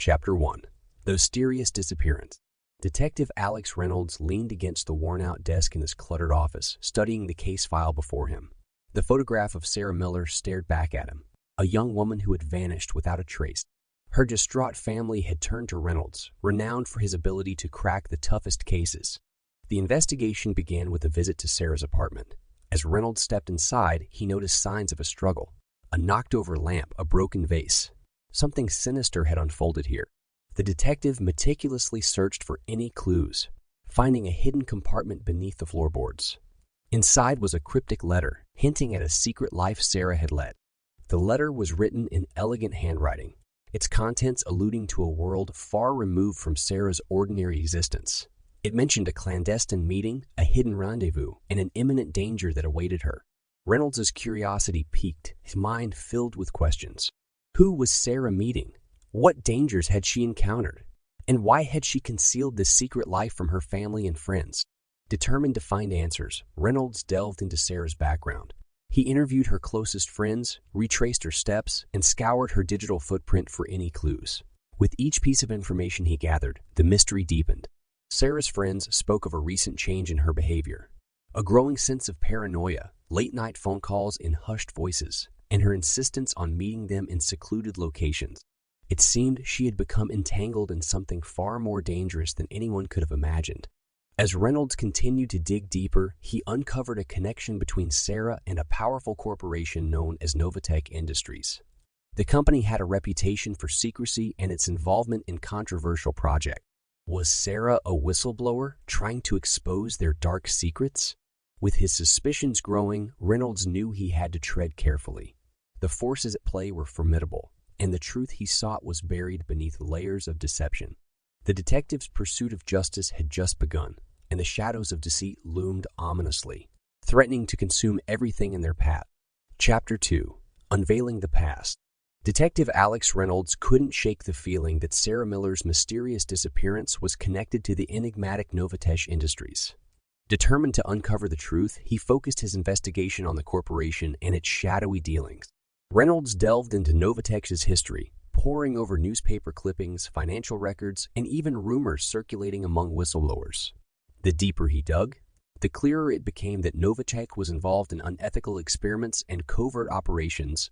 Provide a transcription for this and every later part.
Chapter 1. The Mysterious Disappearance. Detective Alex Reynolds leaned against the worn-out desk in his cluttered office, studying the case file before him. The photograph of Sarah Miller stared back at him, a young woman who had vanished without a trace. Her distraught family had turned to Reynolds, renowned for his ability to crack the toughest cases. The investigation began with a visit to Sarah's apartment. As Reynolds stepped inside, he noticed signs of a struggle. A knocked-over lamp, a broken vase. Something sinister had unfolded here. The detective meticulously searched for any clues, finding a hidden compartment beneath the floorboards. Inside was a cryptic letter, hinting at a secret life Sarah had led. The letter was written in elegant handwriting, its contents alluding to a world far removed from Sarah's ordinary existence. It mentioned a clandestine meeting, a hidden rendezvous, and an imminent danger that awaited her. Reynolds' curiosity piqued, his mind filled with questions. Who was Sarah meeting? What dangers had she encountered? And why had she concealed this secret life from her family and friends? Determined to find answers, Reynolds delved into Sarah's background. He interviewed her closest friends, retraced her steps, and scoured her digital footprint for any clues. With each piece of information he gathered, the mystery deepened. Sarah's friends spoke of a recent change in her behavior, a growing sense of paranoia, late-night phone calls in hushed voices, and her insistence on meeting them in secluded locations. It seemed she had become entangled in something far more dangerous than anyone could have imagined. As Reynolds continued to dig deeper, he uncovered a connection between Sarah and a powerful corporation known as Novatech Industries. The company had a reputation for secrecy and its involvement in controversial projects. Was Sarah a whistleblower trying to expose their dark secrets? With his suspicions growing, Reynolds knew he had to tread carefully. The forces at play were formidable, and the truth he sought was buried beneath layers of deception. The detective's pursuit of justice had just begun, and the shadows of deceit loomed ominously, threatening to consume everything in their path. Chapter 2. Unveiling the Past. Detective Alex Reynolds couldn't shake the feeling that Sarah Miller's mysterious disappearance was connected to the enigmatic Novatech Industries. Determined to uncover the truth, he focused his investigation on the corporation and its shadowy dealings. Reynolds delved into Novatech's history, poring over newspaper clippings, financial records, and even rumors circulating among whistleblowers. The deeper he dug, the clearer it became that Novatech was involved in unethical experiments and covert operations.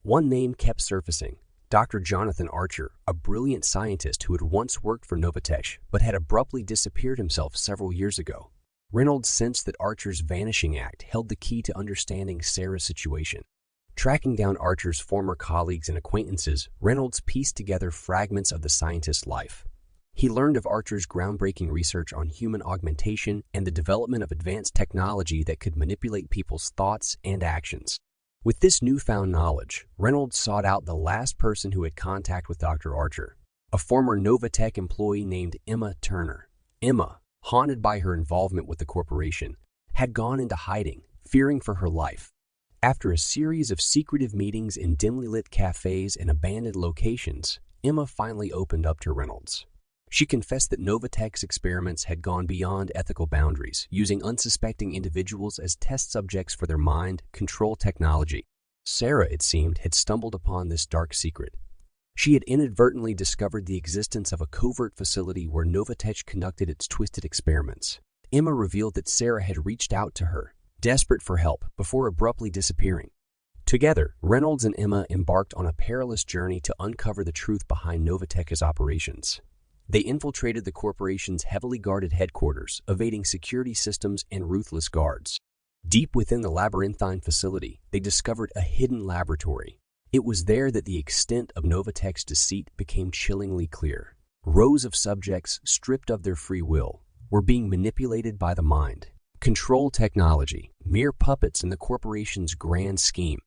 One name kept surfacing: Dr. Jonathan Archer, a brilliant scientist who had once worked for Novatech but had abruptly disappeared himself several years ago. Reynolds sensed that Archer's vanishing act held the key to understanding Sarah's situation. Tracking down Archer's former colleagues and acquaintances, Reynolds pieced together fragments of the scientist's life. He learned of Archer's groundbreaking research on human augmentation and the development of advanced technology that could manipulate people's thoughts and actions. With this newfound knowledge, Reynolds sought out the last person who had contact with Dr. Archer, a former Novatech employee named Emma Turner. Emma, haunted by her involvement with the corporation, had gone into hiding, fearing for her life. After a series of secretive meetings in dimly lit cafes and abandoned locations, Emma finally opened up to Reynolds. She confessed that Novatech's experiments had gone beyond ethical boundaries, using unsuspecting individuals as test subjects for their mind control technology. Sarah, it seemed, had stumbled upon this dark secret. She had inadvertently discovered the existence of a covert facility where Novatech conducted its twisted experiments. Emma revealed that Sarah had reached out to her, desperate for help, before abruptly disappearing. Together, Reynolds and Emma embarked on a perilous journey to uncover the truth behind Novatech's operations. They infiltrated the corporation's heavily guarded headquarters, evading security systems and ruthless guards. Deep within the labyrinthine facility, they discovered a hidden laboratory. It was there that the extent of Novatech's deceit became chillingly clear. Rows of subjects, stripped of their free will, were being manipulated by the mind. Control technology, mere puppets in the corporation's grand scheme.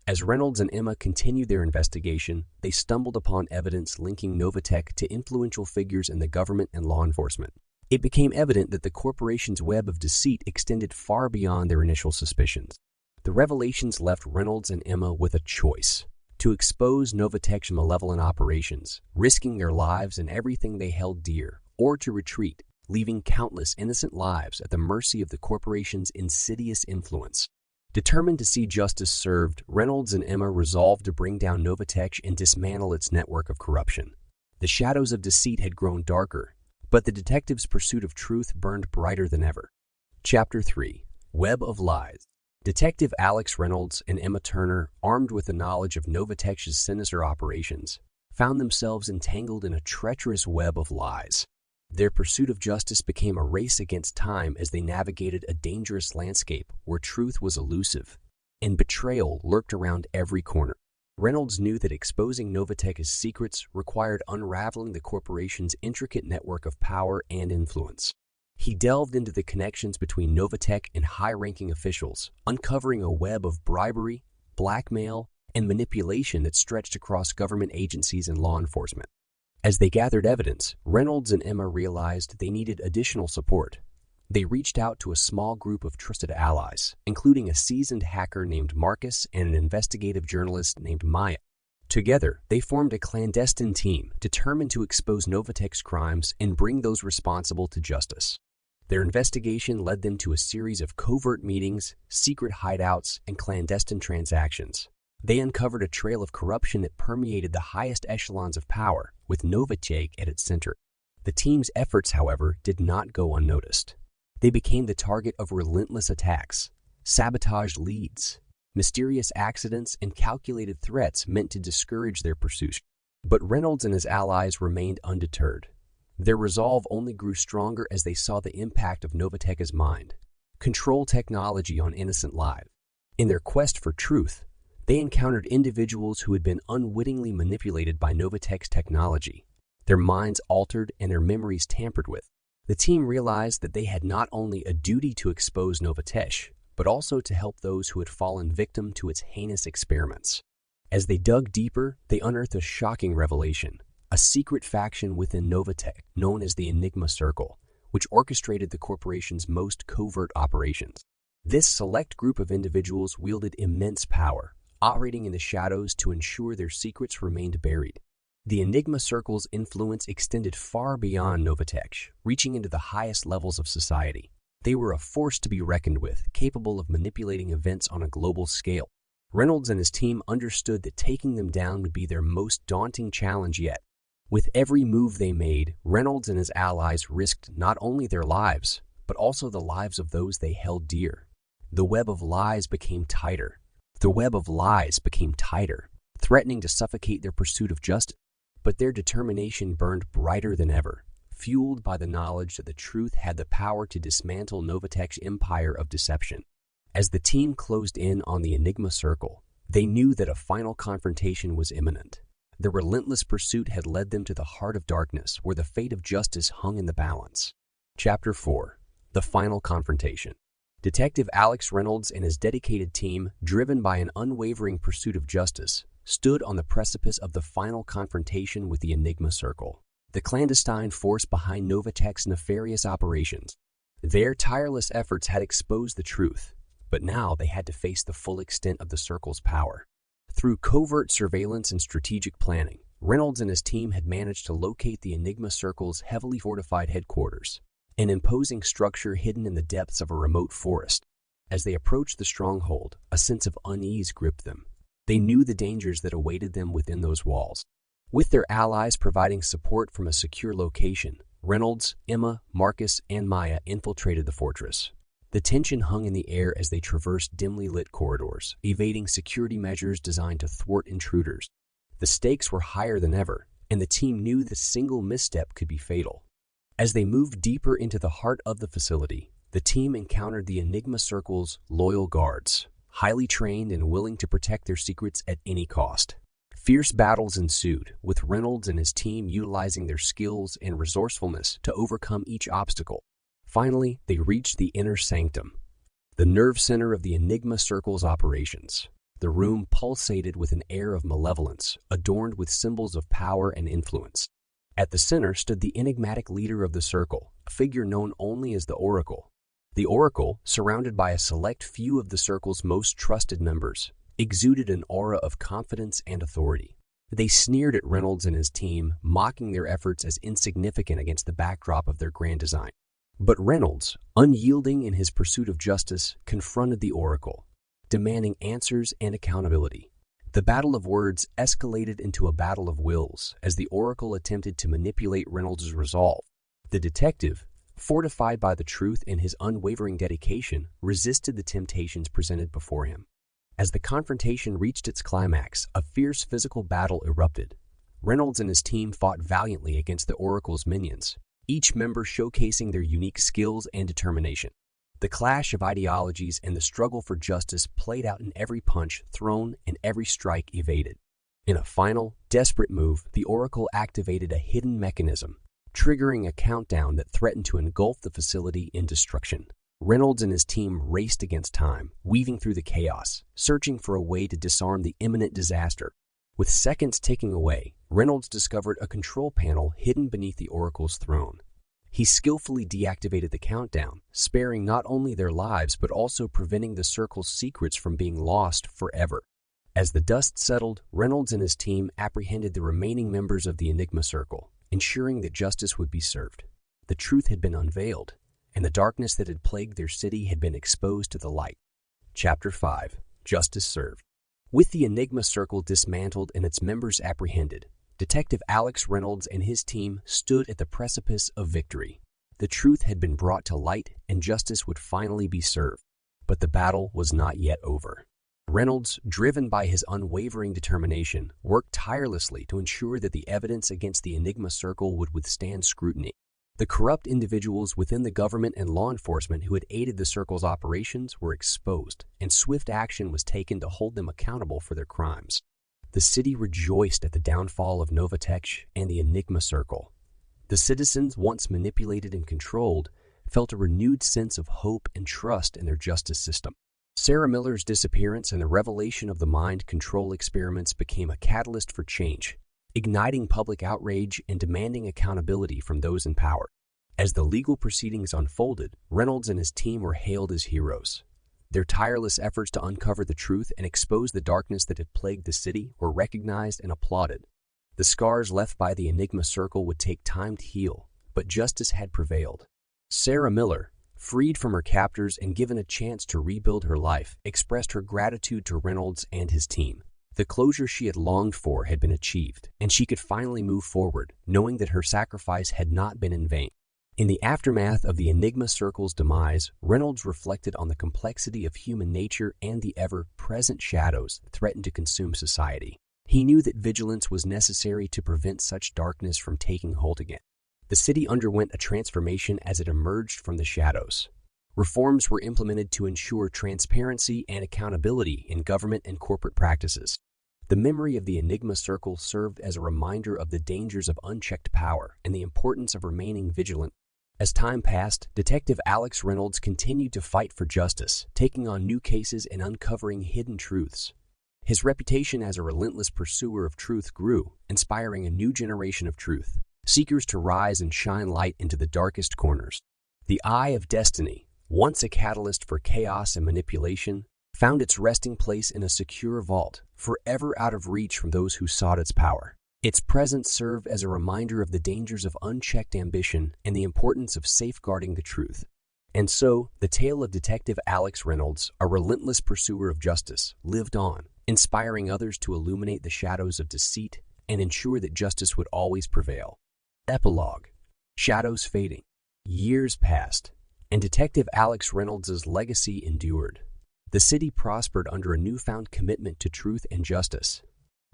As Reynolds and Emma continued their investigation, they stumbled upon evidence linking Novatech to influential figures in the government and law enforcement. It became evident that the corporation's web of deceit extended far beyond their initial suspicions. The revelations left Reynolds and Emma with a choice: to expose Novatech's malevolent operations, risking their lives and everything they held dear, or to retreat, leaving countless innocent lives at the mercy of the corporation's insidious influence. Determined to see justice served, Reynolds and Emma resolved to bring down Novatech and dismantle its network of corruption. The shadows of deceit had grown darker, but the detectives' pursuit of truth burned brighter than ever. Chapter 3. Web of Lies. Detective Alex Reynolds and Emma Turner, armed with the knowledge of Novatech's sinister operations, found themselves entangled in a treacherous web of lies. Their pursuit of justice became a race against time as they navigated a dangerous landscape where truth was elusive and betrayal lurked around every corner. Reynolds knew that exposing Novatech's secrets required unraveling the corporation's intricate network of power and influence. He delved into the connections between Novatech and high-ranking officials, uncovering a web of bribery, blackmail, and manipulation that stretched across government agencies and law enforcement. As they gathered evidence, Reynolds and Emma realized they needed additional support. They reached out to a small group of trusted allies, including a seasoned hacker named Marcus and an investigative journalist named Maya. Together, they formed a clandestine team determined to expose Novatech's crimes and bring those responsible to justice. Their investigation led them to a series of covert meetings, secret hideouts, and clandestine transactions. They uncovered a trail of corruption that permeated the highest echelons of power, with Novatech at its center. The team's efforts, however, did not go unnoticed. They became the target of relentless attacks, sabotaged leads, mysterious accidents, and calculated threats meant to discourage their pursuit. But Reynolds and his allies remained undeterred. Their resolve only grew stronger as they saw the impact of Novatech's mind, control technology on innocent lives. In their quest for truth, they encountered individuals who had been unwittingly manipulated by Novatech's technology, their minds altered and their memories tampered with. The team realized that they had not only a duty to expose Novatech, but also to help those who had fallen victim to its heinous experiments. As they dug deeper, they unearthed a shocking revelation, a secret faction within Novatech known as the Enigma Circle, which orchestrated the corporation's most covert operations. This select group of individuals wielded immense power, operating in the shadows to ensure their secrets remained buried. The Enigma Circle's influence extended far beyond Novatech, reaching into the highest levels of society. They were a force to be reckoned with, capable of manipulating events on a global scale. Reynolds and his team understood that taking them down would be their most daunting challenge yet. With every move they made, Reynolds and his allies risked not only their lives, but also the lives of those they held dear. The web of lies became tighter. Threatening to suffocate their pursuit of justice. But their determination burned brighter than ever, fueled by the knowledge that the truth had the power to dismantle Novatech's empire of deception. As the team closed in on the Enigma Circle, they knew that a final confrontation was imminent. The relentless pursuit had led them to the heart of darkness, where the fate of justice hung in the balance. Chapter 4. The Final Confrontation. Detective Alex Reynolds and his dedicated team, driven by an unwavering pursuit of justice, stood on the precipice of the final confrontation with the Enigma Circle, the clandestine force behind Novatech's nefarious operations. Their tireless efforts had exposed the truth, but now they had to face the full extent of the Circle's power. Through covert surveillance and strategic planning, Reynolds and his team had managed to locate the Enigma Circle's heavily fortified headquarters, an imposing structure hidden in the depths of a remote forest. As they approached the stronghold, a sense of unease gripped them. They knew the dangers that awaited them within those walls. With their allies providing support from a secure location, Reynolds, Emma, Marcus, and Maya infiltrated the fortress. The tension hung in the air as they traversed dimly lit corridors, evading security measures designed to thwart intruders. The stakes were higher than ever, and the team knew that a single misstep could be fatal. As they moved deeper into the heart of the facility, the team encountered the Enigma Circle's loyal guards, highly trained and willing to protect their secrets at any cost. Fierce battles ensued, with Reynolds and his team utilizing their skills and resourcefulness to overcome each obstacle. Finally, they reached the inner sanctum, the nerve center of the Enigma Circle's operations. The room pulsated with an air of malevolence, adorned with symbols of power and influence. At the center stood the enigmatic leader of the Circle, a figure known only as the Oracle. The Oracle, surrounded by a select few of the Circle's most trusted members, exuded an aura of confidence and authority. They sneered at Reynolds and his team, mocking their efforts as insignificant against the backdrop of their grand design. But Reynolds, unyielding in his pursuit of justice, confronted the Oracle. demanding answers and accountability. The battle of words escalated into a battle of wills as the Oracle attempted to manipulate Reynolds' resolve. The detective, fortified by the truth and his unwavering dedication, resisted the temptations presented before him. As the confrontation reached its climax, a fierce physical battle erupted. Reynolds and his team fought valiantly against the Oracle's minions, each member showcasing their unique skills and determination. The clash of ideologies and the struggle for justice played out in every punch thrown and every strike evaded. In a final, desperate move, the Oracle activated a hidden mechanism, triggering a countdown that threatened to engulf the facility in destruction. Reynolds and his team raced against time, weaving through the chaos, searching for a way to disarm the imminent disaster. With seconds ticking away, Reynolds discovered a control panel hidden beneath the Oracle's throne. He skillfully deactivated the countdown, sparing not only their lives but also preventing the Circle's secrets from being lost forever. As the dust settled, Reynolds and his team apprehended the remaining members of the Enigma Circle, ensuring that justice would be served. The truth had been unveiled, and the darkness that had plagued their city had been exposed to the light. Chapter 5. Justice Served. With the Enigma Circle dismantled and its members apprehended, Detective Alex Reynolds and his team stood at the precipice of victory. The truth had been brought to light and justice would finally be served. But the battle was not yet over. Reynolds, driven by his unwavering determination, worked tirelessly to ensure that the evidence against the Enigma Circle would withstand scrutiny. The corrupt individuals within the government and law enforcement who had aided the Circle's operations were exposed, and swift action was taken to hold them accountable for their crimes. The city rejoiced at the downfall of Novatech and the Enigma Circle. The citizens, once manipulated and controlled, felt a renewed sense of hope and trust in their justice system. Sarah Miller's disappearance and the revelation of the mind control experiments became a catalyst for change, igniting public outrage and demanding accountability from those in power. As the legal proceedings unfolded, Reynolds and his team were hailed as heroes. Their tireless efforts to uncover the truth and expose the darkness that had plagued the city were recognized and applauded. The scars left by the Enigma Circle would take time to heal, but justice had prevailed. Sarah Miller, freed from her captors and given a chance to rebuild her life, expressed her gratitude to Reynolds and his team. The closure she had longed for had been achieved, and she could finally move forward, knowing that her sacrifice had not been in vain. In the aftermath of the Enigma Circle's demise, Reynolds reflected on the complexity of human nature and the ever-present shadows that threatened to consume society. He knew that vigilance was necessary to prevent such darkness from taking hold again. The city underwent a transformation as it emerged from the shadows. Reforms were implemented to ensure transparency and accountability in government and corporate practices. The memory of the Enigma Circle served as a reminder of the dangers of unchecked power and the importance of remaining vigilant. As time passed, Detective Alex Reynolds continued to fight for justice, taking on new cases and uncovering hidden truths. His reputation as a relentless pursuer of truth grew, inspiring a new generation of truth seekers to rise and shine light into the darkest corners. The Eye of Destiny, once a catalyst for chaos and manipulation, found its resting place in a secure vault, forever out of reach from those who sought its power. Its presence served as a reminder of the dangers of unchecked ambition and the importance of safeguarding the truth. And so, the tale of Detective Alex Reynolds, a relentless pursuer of justice, lived on, inspiring others to illuminate the shadows of deceit and ensure that justice would always prevail. Epilogue. Shadows fading. Years passed, and Detective Alex Reynolds' legacy endured. The city prospered under a newfound commitment to truth and justice.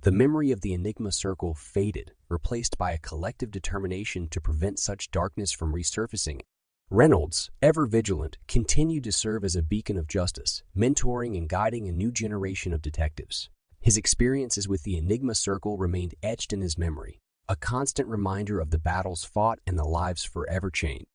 The memory of the Enigma Circle faded, replaced by a collective determination to prevent such darkness from resurfacing. Reynolds, ever vigilant, continued to serve as a beacon of justice, mentoring and guiding a new generation of detectives. His experiences with the Enigma Circle remained etched in his memory, a constant reminder of the battles fought and the lives forever changed.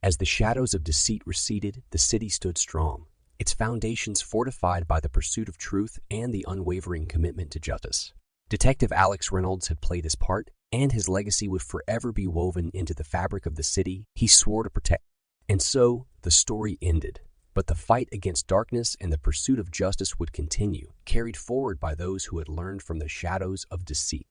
As the shadows of deceit receded, the city stood strong, its foundations fortified by the pursuit of truth and the unwavering commitment to justice. Detective Alex Reynolds had played his part, and his legacy would forever be woven into the fabric of the city he swore to protect. And so, the story ended. But the fight against darkness and the pursuit of justice would continue, carried forward by those who had learned from the shadows of deceit.